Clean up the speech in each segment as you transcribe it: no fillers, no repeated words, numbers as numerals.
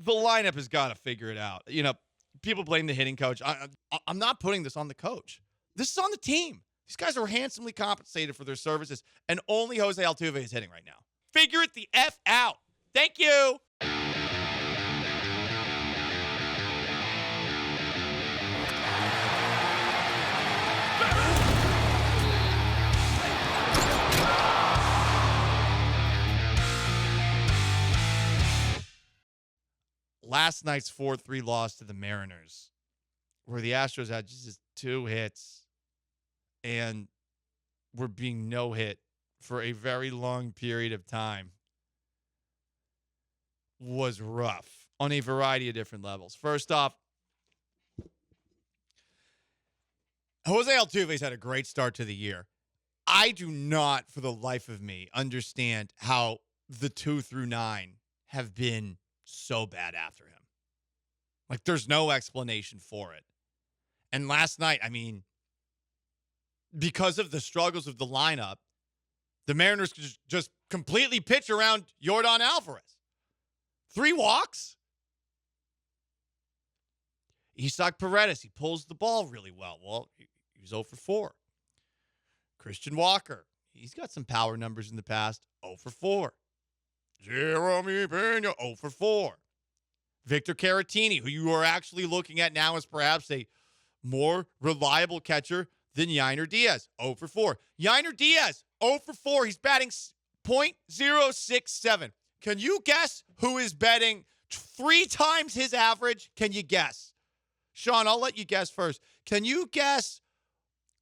The lineup has got to figure it out. People blame the hitting coach. I'm not putting this on the coach. This is on the team. These guys are handsomely compensated for their services, and only Jose Altuve is hitting right now. Figure it the F out. Thank you. Last night's 4-3 loss to the Mariners, where the Astros had just 2 hits and were being no-hit for a very long period of time, was rough on a variety of different levels. First off, Jose Altuve's had a great start to the year. I do not, for the life of me, understand how the 2 through 9 have been so bad after him. Like, there's no explanation for it. And last night, because of the struggles of the lineup, the Mariners could just completely pitch around Yordan Alvarez. 3 walks. Isaac Paredes, he pulls the ball really well. Well, he was 0 for 4. Christian Walker, he's got some power numbers in the past. 0 for 4. Jeremy Pena, 0 for 4. Victor Caratini, who you are actually looking at now as perhaps a more reliable catcher than Yainer Diaz, 0 for 4. Yainer Diaz, 0 for 4. He's batting .067. Can you guess who is betting 3 times his average? Can you guess? Sean, I'll let you guess first. Can you guess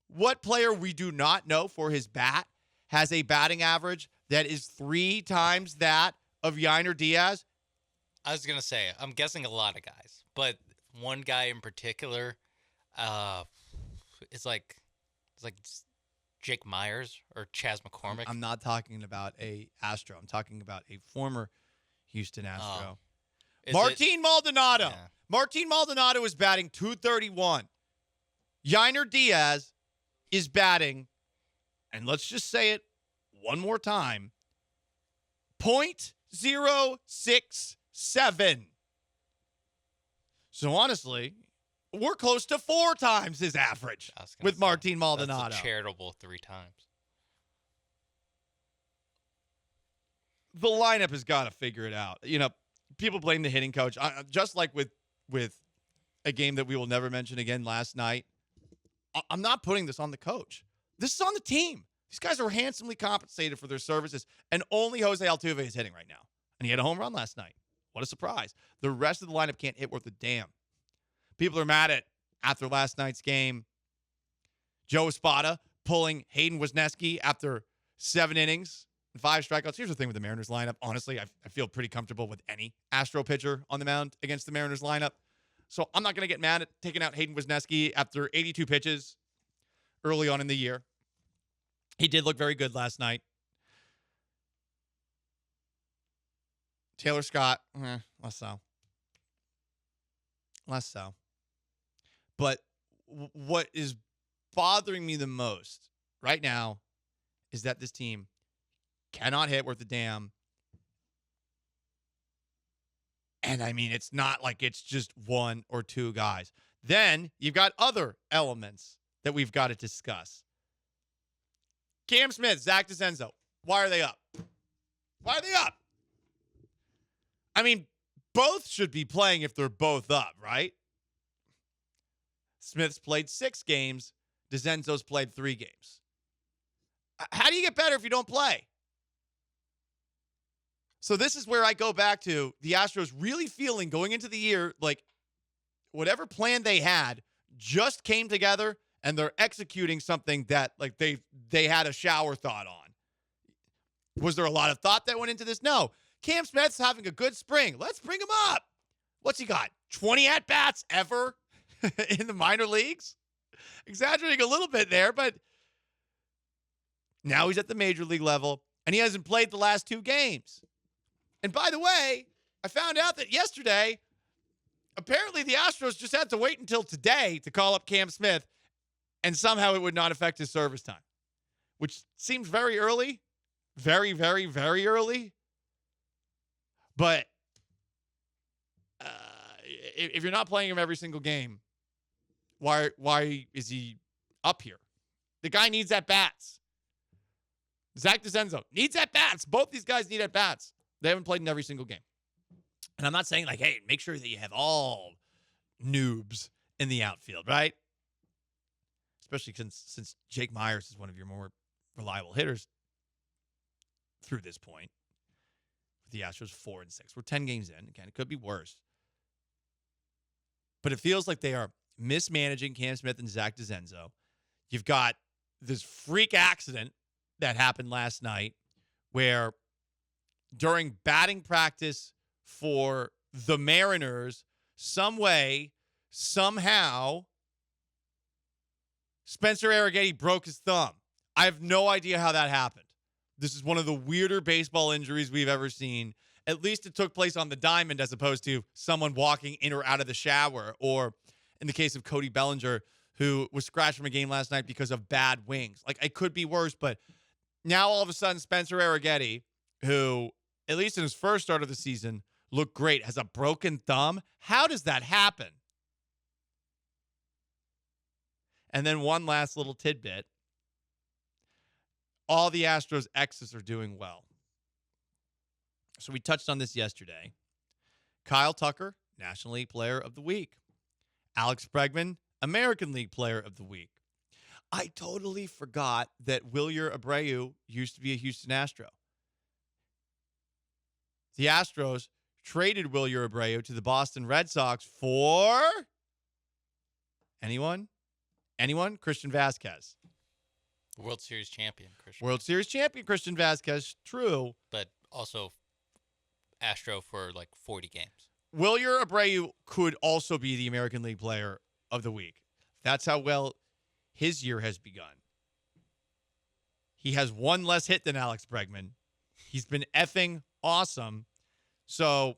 what player we do not know for his bat has a batting average that is 3 times that of Yainer Diaz? I was going to say, I'm guessing a lot of guys, but one guy in particular is like Jake Myers or Chas McCormick. I'm not talking about a Astro. I'm talking about a former Houston Astro. Martin Maldonado. Yeah. Martin Maldonado is batting .231. Yainer Diaz is batting, and let's just say it one more time, .067. So honestly, we're close to 4 times his average with Martin Maldonado. That's a charitable 3 times. The lineup has got to figure it out. People blame the hitting coach. Just like with a game that we will never mention again last night, I'm not putting this on the coach. This is on the team. These guys are handsomely compensated for their services, and only Jose Altuve is hitting right now. And he had a home run last night. What a surprise. The rest of the lineup can't hit worth a damn. People are mad at, after last night's game, Joe Espada pulling Hayden Wesneski after 7 innings and 5 strikeouts. Here's the thing with the Mariners lineup. Honestly, I feel pretty comfortable with any Astro pitcher on the mound against the Mariners lineup. So I'm not going to get mad at taking out Hayden Wesneski after 82 pitches early on in the year. He did look very good last night. Taylor Scott, less so. Less so. But what is bothering me the most right now is that this team cannot hit worth a damn. And it's not like it's just 1 or 2 guys. Then you've got other elements that we've got to discuss. Cam Smith, Zach DeCenzo, why are they up? Why are they up? Both should be playing if they're both up, right? Smith's played 6 games. DeCenzo's played 3 games. How do you get better if you don't play? So this is where I go back to the Astros really feeling going into the year like whatever plan they had just came together and they're executing something that like they had a shower thought on. Was there a lot of thought that went into this? No. Cam Smith's having a good spring. Let's bring him up. What's he got? 20 at-bats ever in the minor leagues? Exaggerating a little bit there, but now he's at the major league level, and he hasn't played the last 2 games. And by the way, I found out that yesterday, apparently the Astros just had to wait until today to call up Cam Smith, and somehow it would not affect his service time, which seems very early. Very, very, very early. But if you're not playing him every single game, why is he up here? The guy needs at-bats. Zach DeCenzo needs at-bats. Both these guys need at-bats. They haven't played in every single game. And I'm not saying, like, hey, make sure that you have all noobs in the outfield, right? Especially since Jake Myers is one of your more reliable hitters through this point. The Astros 4-6. We're 10 games in. Again, it could be worse. But it feels like they are mismanaging Cam Smith and Zach DeCenzo. You've got this freak accident that happened last night where during batting practice for the Mariners, some way, somehow, Spencer Arrighetti broke his thumb. I have no idea how that happened. This is one of the weirder baseball injuries we've ever seen. At least it took place on the diamond as opposed to someone walking in or out of the shower, or in the case of Cody Bellinger, who was scratched from a game last night because of bad wings. Like, it could be worse, but now all of a sudden Spencer Arrighetti, who, at least in his first start of the season, looked great, has a broken thumb. How does that happen? And then one last little tidbit. All the Astros X's are doing well. So we touched on this yesterday. Kyle Tucker, National League Player of the Week. Alex Bregman, American League Player of the Week. I totally forgot that Wilyer Abreu used to be a Houston Astro. The Astros traded Wilyer Abreu to the Boston Red Sox for anyone? Christian Vasquez. World Series champion, Christian. World Series champion, Christian Vasquez. True. But also Astro for like 40 games. Wilyer Abreu could also be the American League Player of the Week. That's how well his year has begun. He has one less hit than Alex Bregman. He's been effing awesome. So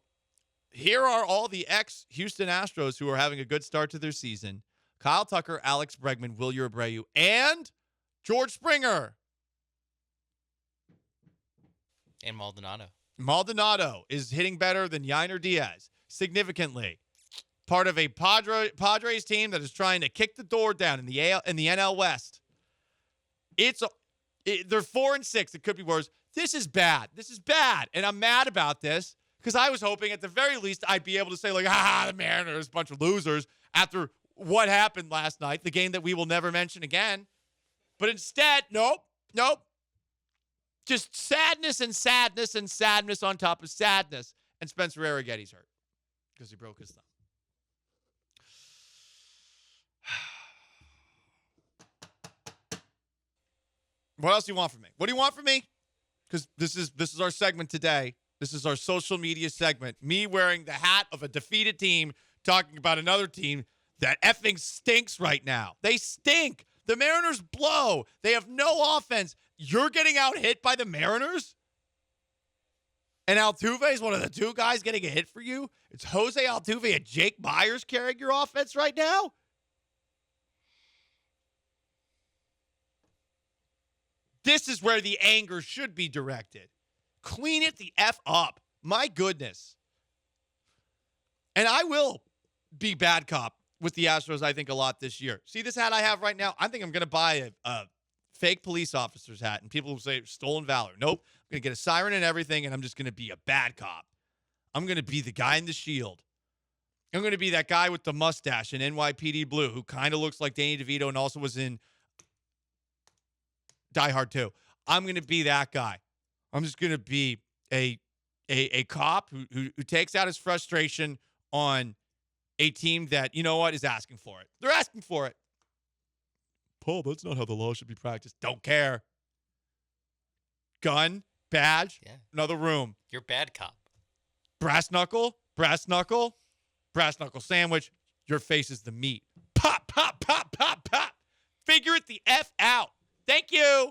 here are all the ex-Houston Astros who are having a good start to their season. Kyle Tucker, Alex Bregman, Wilyer Abreu, and George Springer. And Maldonado. Maldonado is hitting better than Yainer Diaz, significantly. Part of a Padres team that is trying to kick the door down in the NL West. They're 4-6. It could be worse. This is bad. And I'm mad about this because I was hoping at the very least I'd be able to say, like, the Mariners, a bunch of losers after what happened last night, the game that we will never mention again. But instead, nope. Just sadness and sadness and sadness on top of sadness. And Spencer Arrighetti's hurt because he broke his thumb. What else do you want from me? What do you want from me? Because this is our segment today. This is our social media segment. Me wearing the hat of a defeated team talking about another team that effing stinks right now. They stink. The Mariners blow. They have no offense. You're getting out hit by the Mariners? And Altuve is one of the two guys getting a hit for you? It's Jose Altuve and Jake Myers carrying your offense right now? This is where the anger should be directed. Clean it the F up. My goodness. And I will be bad cop with the Astros, I think, a lot this year. See this hat I have right now? I think I'm going to buy a fake police officer's hat, and people will say stolen valor. Nope. I'm going to get a siren and everything, and I'm just going to be a bad cop. I'm going to be the guy in the shield. I'm going to be that guy with the mustache in NYPD Blue who kind of looks like Danny DeVito and also was in Die Hard 2. I'm going to be that guy. I'm just going to be a cop who takes out his frustration on a team that, you know what, is asking for it. They're asking for it. Paul, that's not how the law should be practiced. Don't care. Gun, badge, another room. You're bad cop. Brass knuckle sandwich. Your face is the meat. Pop, pop, pop, pop, pop. Figure it the F out. Thank you.